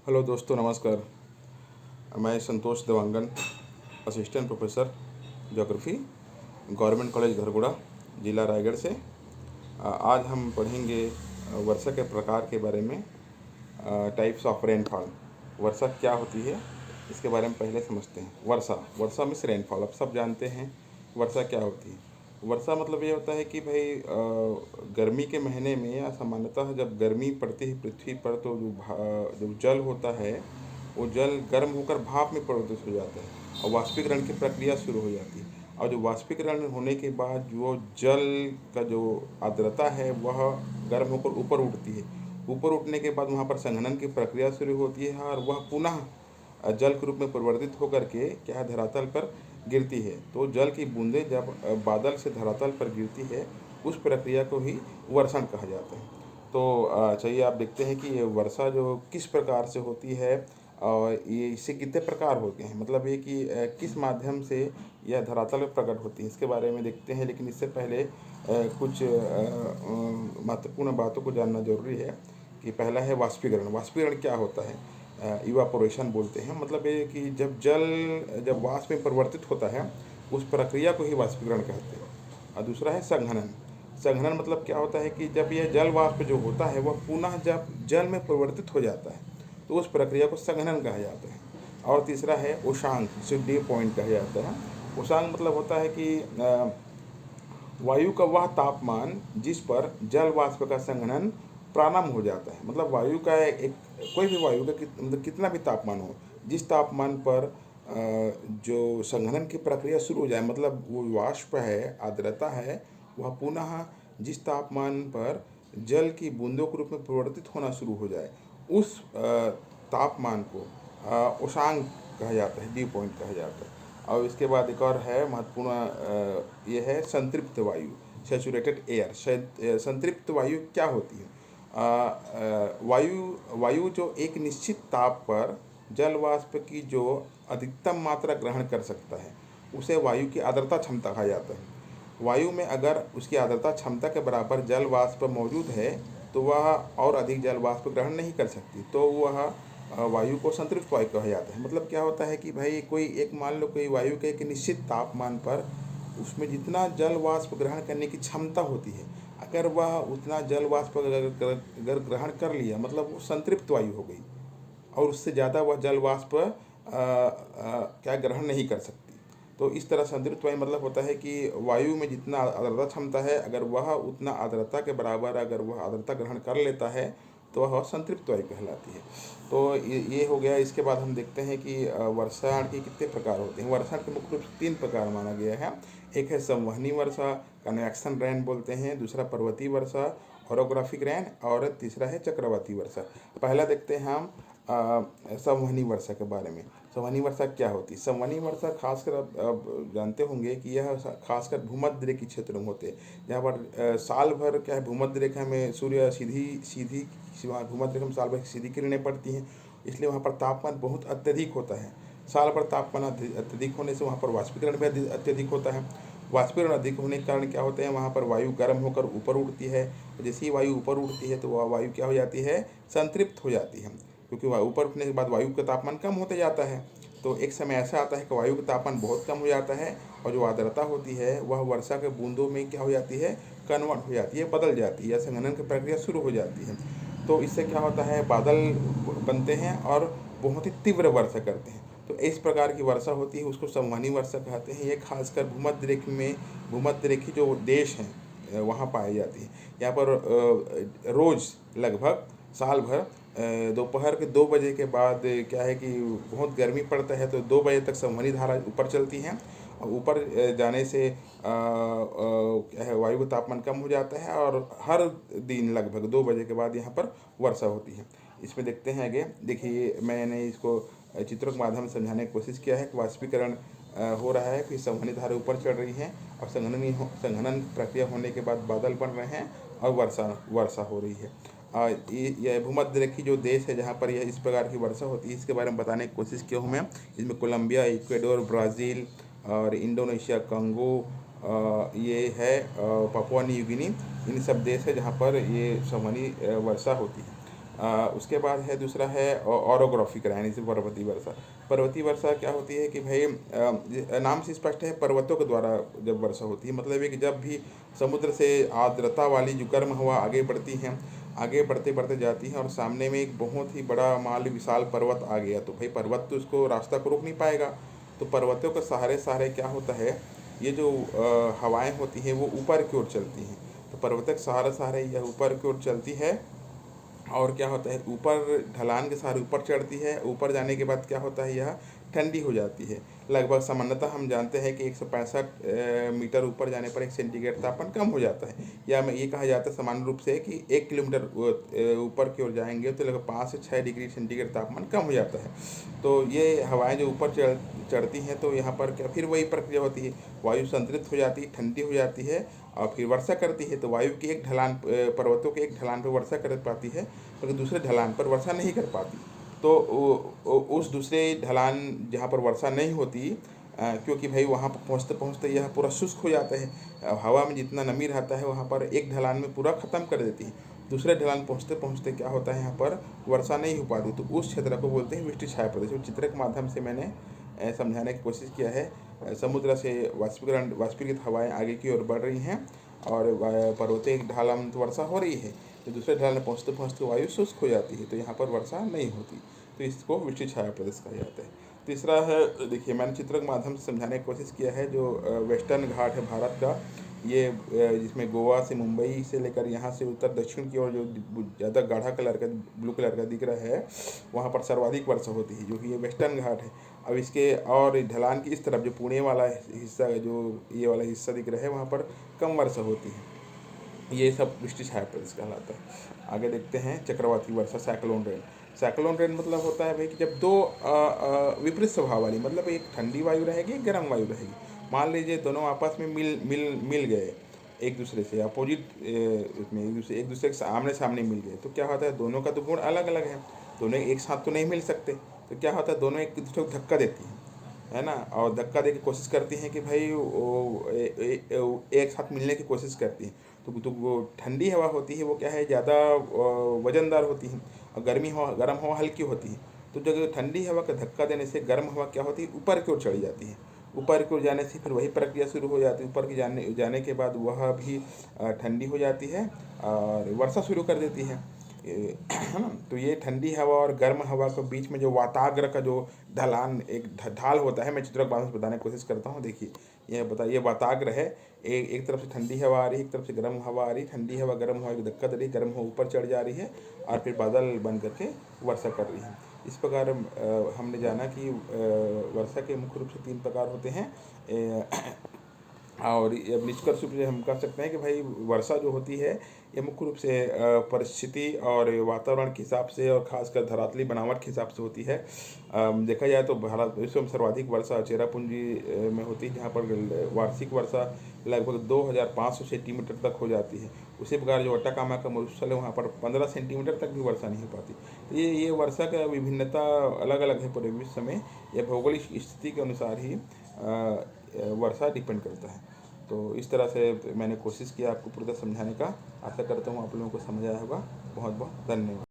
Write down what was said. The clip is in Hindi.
हेलो दोस्तों, नमस्कार। मैं Santosh Dewangan, assistant professor geography, government college Ghargoda, जिला रायगढ़ से। आज हम पढ़ेंगे वर्षा के प्रकार के बारे में। Types of rainfall. वर्षा क्या होती है इसके बारे में पहले समझते हैं। वर्षा वर्षा मीन्स रेनफॉल। अब सब जानते हैं वर्षा क्या होती है। वर्षा मतलब ये होता है कि भाई गर्मी के महीने में या सामान्यतः जब गर्मी पड़ती है पृथ्वी पर, तो जो जल होता है वो जल गर्म होकर भाप में परिवर्तित हो जाता है और वाष्पीकरण की प्रक्रिया शुरू हो जाती है। और जो वाष्पीकरण होने के बाद जो जल का जो आर्द्रता है वह गर्म होकर ऊपर उठती है। ऊपर उठने के बाद वहाँ पर संघनन की प्रक्रिया शुरू होती है और वह पुनः जल के रूप में परिवर्तित होकर के क्या है, धरातल पर गिरती है। तो जल की बूंदें जब बादल से धरातल पर गिरती है, उस प्रक्रिया को ही वर्षण कहा जाता है। तो चलिए आप देखते हैं कि ये वर्षा जो किस प्रकार से होती है और ये इससे कितने प्रकार होते हैं, मतलब ये कि किस माध्यम से यह धरातल पर प्रकट होती है, इसके बारे में देखते हैं। लेकिन इससे पहले कुछ महत्वपूर्ण बातों को जानना जरूरी है। कि पहला है वाष्पीकरण। वाष्पीकरण क्या होता है? इवापोरेशन बोलते हैं। मतलब ये कि जब वाष्प में परिवर्तित होता है, उस प्रक्रिया को ही वाष्पीकरण कहते हैं। और दूसरा है संघनन। संघनन मतलब क्या होता है कि जब यह जल वाष्प जो होता है वह पुनः जब जल में परिवर्तित हो जाता है, तो उस प्रक्रिया को संघनन कहा जाता है। और तीसरा है उषांक, जिसे ड्यू पॉइंट कहा जाता है। उषांक मतलब होता है कि वायु का वह तापमान जिस पर जल वाष्प का संघनन प्रारंभ हो जाता है। मतलब वायु का एक कोई भी वायु का मतलब कितना भी तापमान हो, जिस तापमान पर जो संघनन की प्रक्रिया शुरू हो जाए, मतलब वो वाष्प है, आर्द्रता है, वह पुनः जिस तापमान पर जल की बूंदों के रूप में परिवर्तित होना शुरू हो जाए, उस तापमान को उषांक कहा जाता है, ड्यू पॉइंट कहा जाता है। और इसके बाद एक और है महत्वपूर्ण, ये है संतृप्त वायु, सैचुरेटेड एयर। संतृप्त वायु क्या होती है? वायु जो एक निश्चित ताप पर जल वाष्प की जो अधिकतम मात्रा ग्रहण कर सकता है, उसे वायु की आर्द्रता क्षमता कहा जाता है। वायु में अगर उसकी आर्द्रता क्षमता के बराबर जल वाष्प मौजूद है, तो वह और अधिक जल वाष्प ग्रहण नहीं कर सकती, तो वह वायु को संतृप्त वायु कहा जाता है। मतलब क्या होता है कि भाई कोई एक, मान लो कोई वायु के एक निश्चित तापमान पर उसमें जितना जल वाष्प ग्रहण करने की क्षमता होती है, अगर वह उतना जल वाष्प अगर ग्रहण कर लिया, मतलब वो संतृप्त वायु हो गई, और उससे ज़्यादा वह जल वाष्प क्या ग्रहण नहीं कर सकती। तो इस तरह संतृप्त वायु मतलब होता है कि वायु में जितना आर्द्रता क्षमता है, अगर वह उतना आर्द्रता के बराबर अगर वह आर्द्रता ग्रहण कर लेता है, तो वह संतृप्त वायु कहलाती है। तो ये हो गया। इसके बाद हम देखते हैं कि वर्षा के कितने प्रकार होते हैं। वर्षा के मुख्य रूप से 3 प्रकार माना गया है। एक है संवहनी वर्षा, कन्वेक्शन रेन बोलते हैं। दूसरा पर्वतीय वर्षा, ऑरोग्राफिक रेन। और तीसरा है चक्रवाती वर्षा। पहला देखते हैं हम संवहनी वर्षा के बारे में। संवहनी वर्षा क्या होती है? संवहनी वर्षा खासकर आप जानते होंगे कि यह खासकर भूमध्य रेखी क्षेत्रों में होते हैं, जहाँ पर साल भर क्या है, भूमध्य रेखा में सूर्य सीधी सीधी भूमध्य रेखा में साल भर सीधी किरणें पड़ती हैं, इसलिए वहाँ पर तापमान बहुत अत्यधिक होता है। साल भर तापमान अत्यधिक होने से वहाँ पर वाष्पीकरण भी अत्यधिक होता है। वाष्पीकरण अधिक होने के कारण क्या होते हैं, वहाँ पर वायु गर्म होकर ऊपर उठती है। जैसे ही वायु ऊपर उठती है, तो वह वायु क्या हो जाती है, संतृप्त हो जाती है। क्योंकि ऊपर उठने के बाद वायु का तापमान कम होते जाता है, तो एक समय ऐसा आता है कि वायु का तापमान बहुत कम हो जाता है, और जो आर्द्रता होती है वह वर्षा के बूंदों में क्या हो जाती है, कन्वर्ट हो जाती है, बदल जाती है, या संघनन की प्रक्रिया शुरू हो जाती है। तो इससे क्या होता है, बादल बनते हैं और बहुत ही तीव्र वर्षा करते हैं। तो इस प्रकार की वर्षा होती है, उसको संवहनी वर्षा कहते हैं। ये खासकर भूमध्य रेखी जो देश हैं वहाँ पाई जाती है। यहाँ पर रोज़ लगभग साल भर दोपहर के 2 बजे के बाद क्या है कि बहुत गर्मी पड़ता है, तो 2 बजे तक संवहनी धारा ऊपर चलती हैं, और ऊपर जाने से क्या है, वायु का तापमान कम हो जाता है, और हर दिन लगभग 2 बजे के बाद यहाँ पर वर्षा होती है। इसमें देखते हैं आगे। देखिए, मैंने इसको चित्रों के माध्यम से समझाने की कोशिश किया है कि वाष्पीकरण हो रहा है, फिर संवहनी धारा ऊपर चढ़ रही है, और संघनन प्रक्रिया होने के बाद बादल बन रहे हैं, और वर्षा हो रही है। यह भूमध्य रेखी जो देश है जहाँ पर यह इस प्रकार की वर्षा होती है, इसके बारे में बताने की कोशिश किया हूँ मैं। इसमें कोलंबिया, इक्वेडोर, ब्राज़ील और इंडोनेशिया, कंगो, ये है पापुआ न्यू गिनी, इन सब देश है जहाँ पर ये संवहनी वर्षा होती है। उसके बाद है दूसरा है ऑरोग्राफी कराएं, जैसे पर्वतीय वर्षा। पर्वतीय वर्षा क्या होती है कि भाई नाम से स्पष्ट है, पर्वतों के द्वारा जब वर्षा होती है, मतलब है कि जब भी समुद्र से आर्द्रता वाली जो गर्म हवा आगे बढ़ती हैं, आगे बढ़ते बढ़ते जाती है और सामने में एक बहुत ही बड़ा मान ली विशाल पर्वत आ गया, तो भाई पर्वत तो उसको रास्ता को रोक नहीं पाएगा। तो पर्वतों के सहारे सहारे क्या होता है, ये जो हवाएं होती हैं वो ऊपर की ओर चलती हैं। तो पर्वतों के सहारे सहारे यह ऊपर की ओर चलती है, और क्या होता है, ऊपर ढलान के सहारे ऊपर चढ़ती है। ऊपर जाने के बाद क्या होता है, यह ठंडी हो जाती है। लगभग सामान्यतः हम जानते हैं कि 165 मीटर ऊपर जाने पर 1 सेंटीग्रेड तापमान कम हो जाता है। या मैं ये कहा जाता है सामान्य रूप से कि 1 किलोमीटर ऊपर की ओर जाएंगे तो लगभग 5 से 6 डिग्री सेंटीग्रेड तापमान कम हो जाता है। तो ये हवाएं जो ऊपर चढ़ती हैं, तो यहाँ पर क्या फिर वही प्रक्रिया होती है, वायु संतृप्त हो जाती है, ठंडी हो जाती है और फिर वर्षा करती है। तो वायु की एक ढलान, पर्वतों के एक ढलान पर वर्षा कर पाती है, लेकिन दूसरे ढलान पर वर्षा नहीं कर पाती। तो उस दूसरे ढलान जहाँ पर वर्षा नहीं होती, क्योंकि भाई वहाँ पर पहुँचते पहुँचते यह पूरा शुष्क हो जाता है, हवा में जितना नमी रहता है वहाँ पर एक ढलान में पूरा ख़त्म कर देती है। दूसरे ढलान पहुँचते पहुँचते क्या होता है, यहाँ पर वर्षा नहीं हो पाती, तो उस क्षेत्र को बोलते हैं वृष्टि छाया प्रदेश। और चित्र के माध्यम से मैंने समझाने की कोशिश किया है। समुद्र से वाष्पीकृत हवाएं आगे की ओर बढ़ रही हैं और पर्वतीय ढलान में तो वर्षा हो रही है, तो दूसरे ढलान में पहुँचते पहुँचते वायु शुष्क हो जाती है, तो यहाँ पर वर्षा नहीं होती, तो इसको वृष्टि छाया प्रदेश कहा जाता है। तीसरा है, देखिए मैंने चित्र के माध्यम से समझाने की कोशिश किया है, जो वेस्टर्न घाट है भारत का, ये जिसमें गोवा से मुंबई से लेकर यहाँ से उत्तर दक्षिण की ओर जो ज़्यादा गाढ़ा कलर का ब्लू कलर का दिख रहा है, वहाँ पर सर्वाधिक वर्षा होती है, जो कि ये वेस्टर्न घाट है। अब इसके और ढलान की इस तरफ जो पुणे वाला हिस्सा, जो ये वाला हिस्सा दिख रहा है, वहाँ पर कम वर्षा होती है। ये सब वृष्टि छाया प्रदेश कहलाता है। आगे देखते हैं चक्रवाती वर्षा, साइक्लोन रेन। साइक्लोन रेन मतलब होता है भाई कि जब दो विपरीत स्वभाव वाली, मतलब एक ठंडी वायु रहेगी, एक गर्म वायु रहेगी। मान लीजिए दोनों आपस में मिल गए, एक दूसरे से अपोजिट, इसमें एक दूसरे के आमने सामने मिल गए, तो क्या होता है, दोनों का तो गुण अलग अलग है, दोनों एक साथ तो नहीं मिल सकते। तो क्या होता है, दोनों एक दूसरे को धक्का देती हैं, है ना, और धक्का दे की कोशिश करती हैं कि भाई एक साथ मिलने की कोशिश करती हैं। तो वो ठंडी हवा होती है वो क्या है, ज़्यादा वजनदार होती है, और गर्म हवा हल्की होती है। तो जब ठंडी हवा का धक्का देने से गर्म हवा क्या होती है, ऊपर की ओर चढ़ी जाती है। ऊपर की ओर जाने से फिर वही प्रक्रिया शुरू हो जाती है, ऊपर की जाने के बाद वह भी ठंडी हो जाती है और वर्षा शुरू कर देती है, है ना। तो ये ठंडी हवा और गर्म हवा के बीच में जो वाताग्र का जो ढलान, एक ढाल होता है, मैं चित्र के माध्यम से बताने की कोशिश करता हूँ। देखिए ये वाताग्र है, एक तरफ से ठंडी हवा आ रही है, एक तरफ से गर्म हवा आ रही है, ठंडी हवा गर्म हवा की धक्का दे रही है, गर्म हवा ऊपर चढ़ जा रही है और फिर बादल बन करके वर्षा कर रही है। इस प्रकार हमने जाना कि वर्षा के मुख्य रूप से 3 प्रकार होते हैं। और अब निष्कर्ष रूप से हम कह सकते हैं कि भाई वर्षा जो होती है ये मुख्य रूप से परिस्थिति और वातावरण के हिसाब से और खासकर धरातली बनावट के हिसाब से होती है। देखा जाए तो भारत विश्व में सर्वाधिक वर्षा चेरापूंजी में होती है, जहाँ पर वार्षिक वर्षा लगभग 2500 सेंटीमीटर तक हो जाती है। उसी प्रकार जो अट्टाकामा का मरुस्थल है, वहाँ पर 15 सेंटीमीटर तक भी वर्षा नहीं हो पाती। तो ये वर्षा का विभिन्नता अलग अलग है पूरे विश्व में, यह भौगोलिक स्थिति के अनुसार ही वर्षा डिपेंड करता है। तो इस तरह से मैंने कोशिश किया आपको पूरा समझाने का। आशा करता हूँ आप लोगों को समझ आया होगा। बहुत बहुत धन्यवाद।